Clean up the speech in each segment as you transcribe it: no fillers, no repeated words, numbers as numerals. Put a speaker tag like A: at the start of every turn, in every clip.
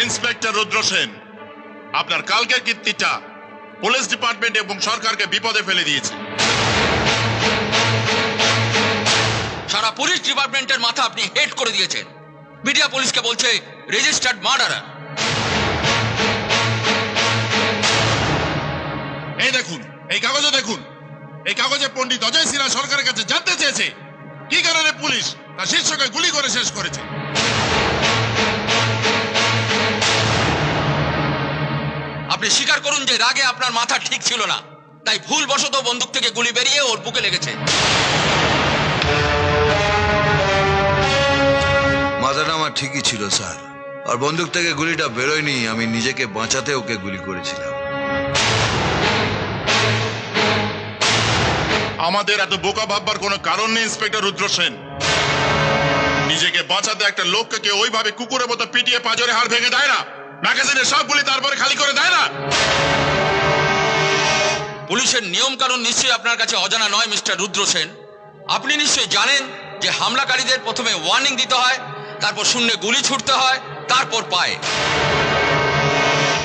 A: Inspector রুদ্র সেন, আপনার কালকের কীর্তিটা police department এবং সরকারকে বিপদে ফেলে দিয়েছে।
B: সারা পুলিশ ডিপার্টমেন্টের মাথা আপনি হেড করে দিয়েছেন। মিডিয়া পুলিশকে বলছে রেজিস্টার্ড মার্ডারার।
A: এই দেখুন, এই কাগজে দেখুন, এই কাগজে পণ্ডিত অজয় সিনহা সরকারের কাছে জানতে চেয়েছে কি কারণে পুলিশ তার শীর্ষকে গুলি করে শেষ করেছে।
B: আপনি স্বীকার করুন যে রাগে আপনার মাথা ঠিক ছিল না, তাই ভুলবশত বন্দুক থেকে গুলি বেরিয়ে ওর বুকে লেগেছে।
C: মাথাটা আমার ঠিকই ছিল স্যার, আর বন্দুক থেকে গুলিটা বেরোয়নি, আমি নিজেকে বাঁচাতে ওকে গুলি করেছিলাম।
A: আমাদের এত বোকা ভাববার কোনো কারণ নেই ইন্সপেক্টর রুদ্র সেন। নিজেকে বাঁচাতে একটা লোককে ওইভাবে কুকুরের মতো পিটিয়ে পাঁজরে হাড় ভেঙে দেয় না, ম্যাগাজিনের সবগুলি তারপরে খালি করে দেয় না।
B: পুলিশের নিয়ম কানুন নিশ্চয়ই আপনার কাছে অজানা নয় মিস্টার রুদ্র সেন। আপনি নিশ্চয়ই জানেন যে হামলাকারীদের প্রথমে ওয়ার্নিং দিতে হয়, তারপর শূন্যে গুলি ছুটতে হয়, তারপর পায়ে।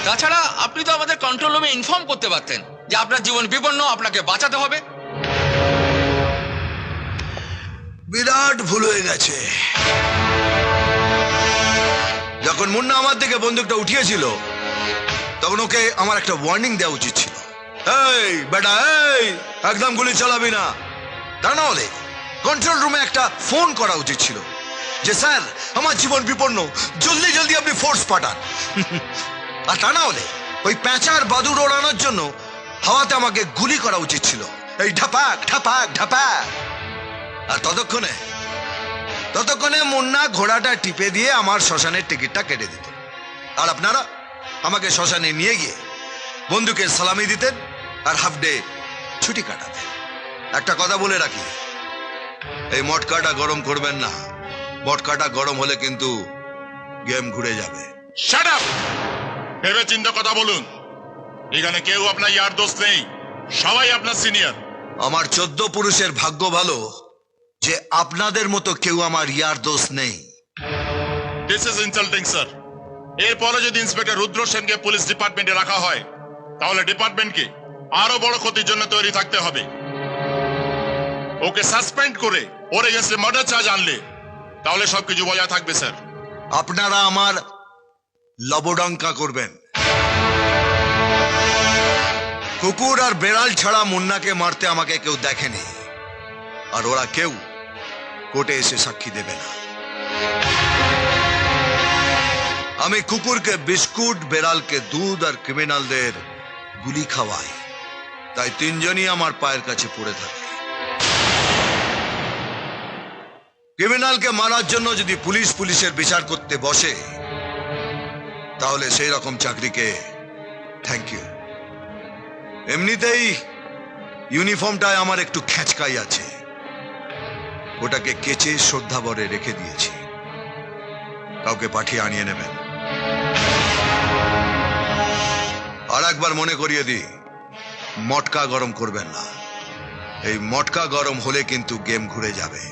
B: তাছাড়া আপনি তো আমাদের কন্ট্রোল রুমে ইনফর্ম করতে পারতেন যে আপনার জীবন বিপন্ন, আপনাকে বাঁচাতে হবে।
C: বিরাট ভুল হয়ে গেছে। যখন মুন্না আমার থেকে বন্দুকটা উঠিয়েছিল তখন ওকে আমার একটা ওয়ার্নিং দেওয়া উচিত ছিল। এই বেটা, এই একদম গুলি চালাবি না। তা না হলে কন্ট্রোল রুমে একটা ফোন করা উচিত ছিল যে স্যার আমার জীবন বিপন্ন, জলদি জলদি আপনি ফোর্স পাঠান। আর তা না হলে ওই প্যাঁচার বাদুর ওড়ানোর জন্য হাওয়াতে আমাকে গুলি করা উচিত ছিল, এই ঢাপাক ঢাপাক ঢাপাক। আর ততক্ষণে মুন্না ঘোড়াটা টিপে দিয়ে আমার শ্মশানের টিকিটটা কেটে দিত, আর আপনারা আমাকে শ্মশানে নিয়ে গিয়ে বন্দুকের সালামি দিতেন আর হাফ ডে ছুটি কাটাতেন। একটা কথা বলে রাখি, এই মটকাটা গরম করবেন না। মটকাটা গরম হলে কিন্তু গেম ঘুরে যাবে।
A: Shut up! ভেবে চিন্তা কথা বলুন। এখানে কেউ আপনার ইয়ার দোস্ত নেই, সবাই আপনার সিনিয়র।
C: আমার 14 পুরুষের ভাগ্য ভালো যে আপনাদের মতো কেউ আমার ইয়ার দোস্ত নেই।
A: This is insulting sir. এরপরে যদি ইন্সপেক্টর রুদ্র সেনকে পুলিশ ডিপার্টমেন্টে রাখা হয় তাহলে ডিপার্টমেন্টকে আরো বড় ক্ষতির জন্য তৈরি থাকতে হবে। ওকে সাসপেন্ড করে ওর এগেন্সটে মার্ডার চার্জ আনলে তাহলে সবকিছু বজায় থাকবে স্যার।
C: আপনারা আমার লবডঙ্কা করবেন। কুকুর আর বেড়াল ছাড়া মুন্নাকে মারতে আমাকে কেউ দেখেনি, আর ওরা কেউ কোর্টে এসে সাক্ষী দেবে না। আমি কুকুরকে বিস্কুট, বেড়ালকে দুধ আর ক্রিমিনালদের গুলি খাওয়াই, তাই তিনজনই আমার পায়ের কাছে পড়ে থাকে। ক্রিমিনালকে মারার জন্য যদি পুলিশের বিচার করতে বসে তাহলে সেই রকম চাকরিকে থ্যাংক ইউ। এমনিতেই ইউনিফর্মটায় আমার একটু খেঁচকাই আছে, ওটাকে কেচে শ্রদ্ধাভরে রেখে দিয়েছি, কাউকে পাঠিয়ে আনিয়ে নেবেন। আর একবার মনে করিয়ে দিই, মটকা গরম করবেন না। এই মটকা গরম হলে কিন্তু গেম ঘুরে যাবে।